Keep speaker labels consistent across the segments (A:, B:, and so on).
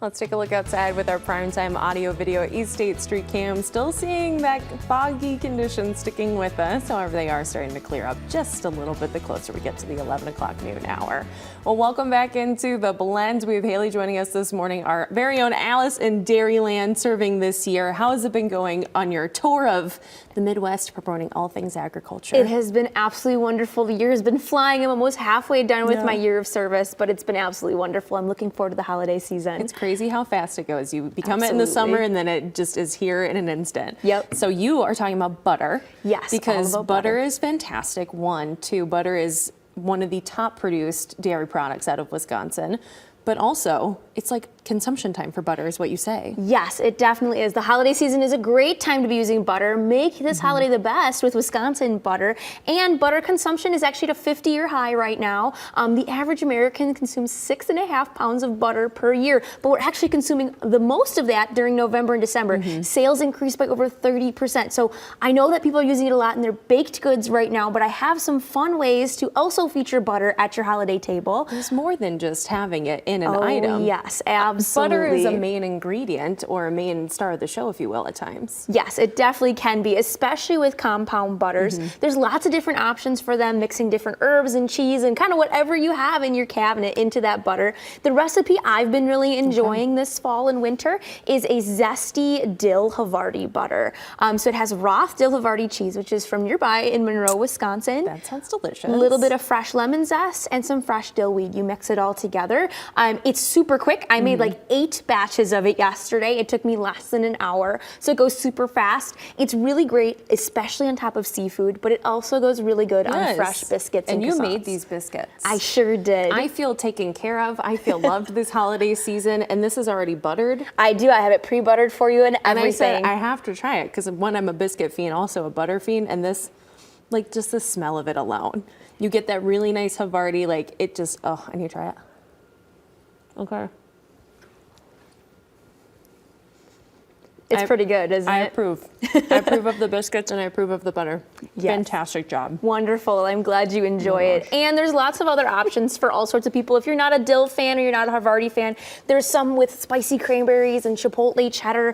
A: Let's take a look outside with our primetime audio video East State Street Cam. Still seeing that foggy condition sticking with us. However, they are starting to clear up just a little bit the closer we get to the 11 o'clock noon hour. Well, welcome back into the Blend. We have Haley joining us this morning, our very own Alice in Dairyland serving this year. How has it been going on your tour of the Midwest promoting all things agriculture?
B: It has been absolutely wonderful. The year has been flying. I'm almost halfway done with my year of service, but it's been absolutely wonderful. I'm looking forward to the holiday season.
A: It's crazy how fast it goes. You become it in the summer and then it just is here in an instant.
B: Yep.
A: So you are talking about butter.
B: Yes,
A: because
B: all about
A: butter is fantastic. One, two, butter is one of the top produced dairy products out of Wisconsin. But also, it's like consumption time for butter is what you say.
B: Yes, it definitely is. The holiday season is a great time to be using butter. Make this holiday the best with Wisconsin butter. And butter consumption is actually at a 50-year high right now. The average American consumes 6.5 pounds of butter per year, but we're actually consuming the most of that during November and December. Sales increased by over 30%. So I know that people are using it a lot in their baked goods right now, but I have some fun ways to also feature butter at your holiday table.
A: There's more than just having it in an item.
B: Yes, absolutely.
A: Butter is a main ingredient or a main star of the show, if you will, at times.
B: Yes, it definitely can be, especially with compound butters. There's lots of different options for them, mixing different herbs and cheese and kind of whatever you have in your cabinet into that butter. The recipe I've been really enjoying this fall and winter is a zesty dill Havarti butter. So it has Roth dill Havarti cheese, which is from nearby in Monroe, Wisconsin.
A: That sounds delicious.
B: A little bit of fresh lemon zest and some fresh dill weed. You mix it all together. It's super quick. I made like 8 batches of it yesterday. It took me less than an hour, so it goes super fast. It's really great, especially on top of seafood, but it also goes really good on fresh biscuits and
A: you
B: croissants.
A: made these biscuits.
B: I sure did.
A: I feel taken care of. I feel loved this holiday season, and this is already buttered.
B: I do. I have it pre-buttered for you and everything.
A: And I said I have to try it because one, I'm a biscuit fiend, also a butter fiend, and this, like just the smell of it alone, you get that really nice Havarti. Like it just, oh, I need to try it. Okay.
B: It's pretty good, isn't
A: I
B: it?
A: approve. I approve of the biscuits and I approve of the butter.
B: Yes.
A: Fantastic job.
B: Wonderful. I'm glad you enjoy it. And there's lots of other options for all sorts of people. If you're not a dill fan or you're not a Havarti fan, there's some with spicy cranberries and chipotle cheddar.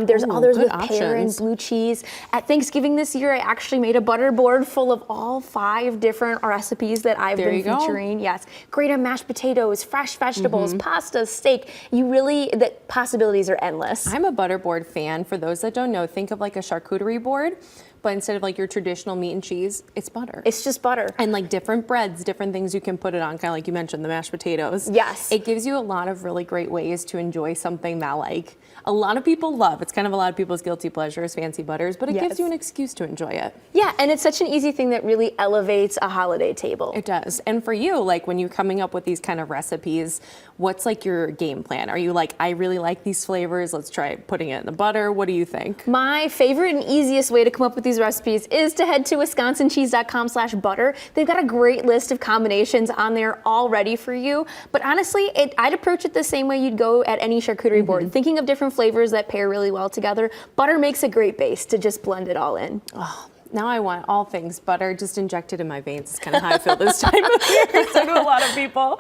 B: There's others with pear and blue cheese. At Thanksgiving this year, I actually made a butter board full of all 5 different recipes that I've been featuring. Yes. Great on mashed potatoes, fresh vegetables, pasta, steak. The possibilities are endless.
A: I'm a butter board fan. For those that don't know, think of like a charcuterie board, but instead of like your traditional meat and cheese, it's butter.
B: It's just butter.
A: And like different breads, different things you can put it on, kind of like you mentioned, the mashed potatoes.
B: Yes.
A: It gives you a lot of really great ways to enjoy something that like a lot of people love. It's kind of a lot of people's guilty pleasures, fancy butters, but it gives you an excuse to enjoy it.
B: Yeah, and it's such an easy thing that really elevates a holiday table.
A: It does. And for you, like when you're coming up with these kind of recipes, what's like your game plan? Are you like, I really like these flavors, let's try putting it in the butter? What do you think?
B: My favorite and easiest way to come up with these recipes is to head to wisconsincheese.com/butter. They've got a great list of combinations on there all ready for you. But honestly, I'd approach it the same way you'd go at any charcuterie board, thinking of different flavors that pair really well together. Butter makes a great base to just blend it all in.
A: Oh, now I want all things butter just injected in my veins. It's kind of how I feel this time of year. So do a lot of people.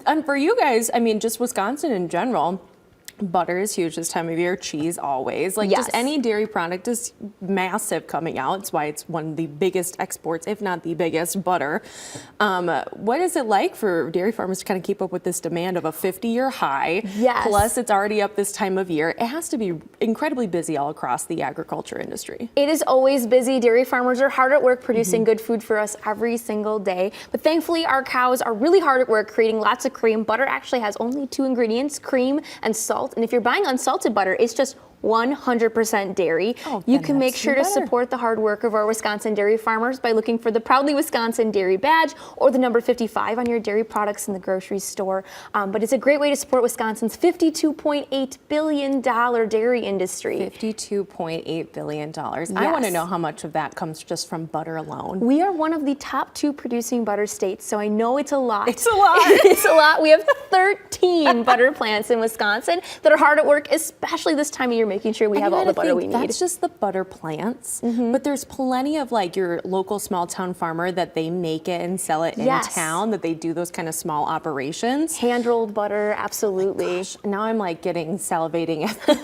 A: And for you guys, I mean, just Wisconsin in general, butter is huge this time of year, cheese always. Like just any dairy product is massive coming out. It's why it's one of the biggest exports, if not the biggest, butter. What is it like for dairy farmers to kind of keep up with this demand of a 50-year high?
B: Yes.
A: Plus it's already up this time of year. It has to be incredibly busy all across the agriculture industry.
B: It is always busy. Dairy farmers are hard at work producing good food for us every single day. But thankfully our cows are really hard at work creating lots of cream. Butter actually has only 2 ingredients, cream and salt. And if you're buying unsalted butter, it's just 100% dairy. You can make sure to support the hard work of our Wisconsin dairy farmers by looking for the Proudly Wisconsin Dairy Badge or the number 55 on your dairy products in the grocery store. But it's a great way to support Wisconsin's $52.8 billion dairy industry.
A: $52.8 billion. I want to know how much of that comes just from butter alone.
B: We are one of the top 2 producing butter states, so I know it's a lot.
A: It's a lot.
B: It's a lot. We have 13 butter plants in Wisconsin that are hard at work, especially this time of year, making sure we
A: And
B: have
A: you
B: all the
A: gotta
B: butter we
A: think,
B: need.
A: That's just the butter plants, but there's plenty of like your local small town farmer that they make it and sell it in
B: Yes.
A: town, that they do those kind of small operations.
B: Hand-rolled butter, absolutely.
A: Gosh, now I'm like getting salivating at the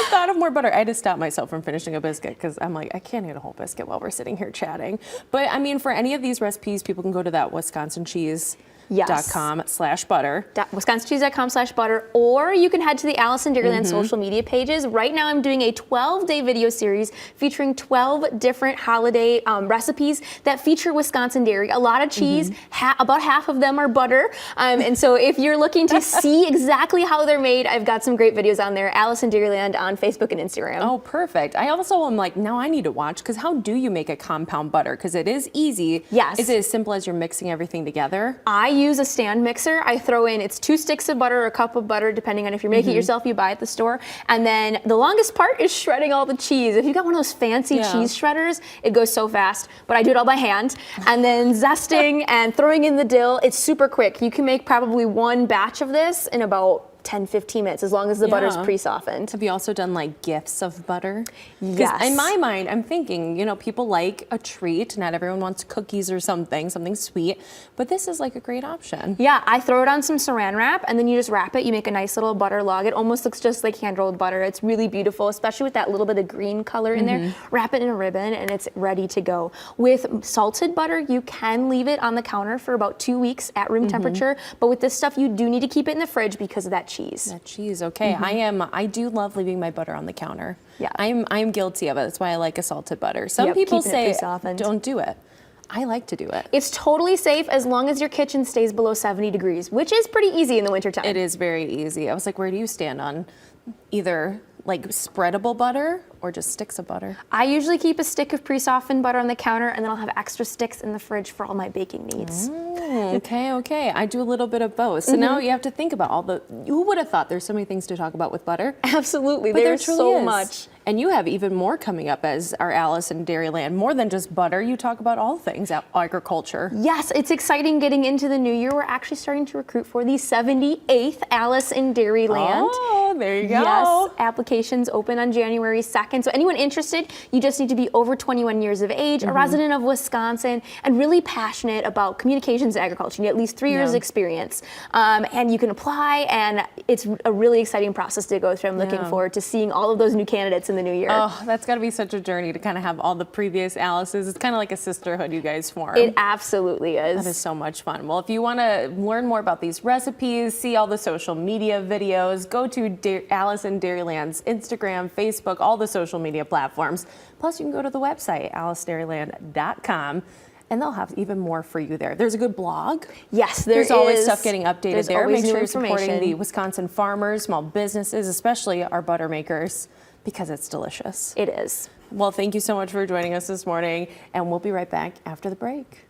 A: thought of more butter. I had to stop myself from finishing a biscuit because I'm like, I can't eat a whole biscuit while we're sitting here chatting. But I mean, for any of these recipes, people can go to that WisconsinCheese.com/butter.
B: WisconsinCheese.com/butter, or you can head to the Alice and Dairyland social media pages. Right now I'm doing a 12-day video series featuring 12 different holiday recipes that feature Wisconsin dairy. A lot of cheese, about half of them are butter. And so if you're looking to see exactly how they're made, I've got some great videos on there. Alice and Dairyland on Facebook and Instagram.
A: Oh, perfect. I also am like, now I need to watch, because how do you make a compound butter? Because it is easy.
B: Yes.
A: Is it as simple as you're mixing everything together?
B: I use a stand mixer. I throw in, it's 2 sticks of butter or a cup of butter, depending on if you're making it yourself, you buy at the store. And then the longest part is shredding all the cheese. If you've got one of those fancy cheese shredders, it goes so fast, but I do it all by hand. And then zesting and throwing in the dill, it's super quick. You can make probably one batch of this in about 10-15 minutes, as long as the butter's pre-softened.
A: Have you also done like gifts of butter?
B: Yes.
A: In my mind, I'm thinking, you know, people like a treat. Not everyone wants cookies or something sweet, but this is like a great option.
B: Yeah, I throw it on some saran wrap, and then you just wrap it. You make a nice little butter log. It almost looks just like hand-rolled butter. It's really beautiful, especially with that little bit of green color in there. Wrap it in a ribbon, and it's ready to go. With salted butter, you can leave it on the counter for about 2 weeks at room temperature, but with this stuff, you do need to keep it in the fridge because of that cheese.
A: That cheese, okay. I do love leaving my butter on the counter.
B: Yeah.
A: I'm guilty of it. That's why I like a salted butter. Some people say don't do it. I like to do it.
B: It's totally safe as long as your kitchen stays below 70 degrees, which is pretty easy in the wintertime.
A: It is very easy. I was like, where do you stand on either like spreadable butter or just sticks of butter?
B: I usually keep a stick of pre-softened butter on the counter, and then I'll have extra sticks in the fridge for all my baking needs.
A: Okay. I do a little bit of both. So now you have to think about who would have thought there's so many things to talk about with butter?
B: Absolutely,
A: But
B: there's
A: there
B: so
A: is.
B: much.
A: And you have even more coming up as our Alice in Dairyland. More than just butter, you talk about all things agriculture.
B: Yes, it's exciting getting into the new year. We're actually starting to recruit for the 78th Alice in Dairyland.
A: Oh, there you go.
B: Yes, applications open on January 2nd. So anyone interested, you just need to be over 21 years of age, a resident of Wisconsin, and really passionate about communications and agriculture. You need at least 3 years experience. And you can apply, and it's a really exciting process to go through. I'm looking forward to seeing all of those new candidates in the new year.
A: Oh, that's got to be such a journey to kind of have all the previous Alices. It's kind of like a sisterhood you guys form.
B: It absolutely is.
A: That is so much fun. Well, if you want to learn more about these recipes, see all the social media videos, go to Alice in Dairyland's Instagram, Facebook, all the social media platforms. Plus, you can go to the website, alicedairyland.com. And they'll have even more for you there. There's a good blog.
B: Yes,
A: there's always stuff getting updated there.
B: Make
A: sure you're supporting the Wisconsin farmers, small businesses, especially our butter makers, because it's delicious.
B: It is.
A: Well, thank you so much for joining us this morning, and we'll be right back after the break.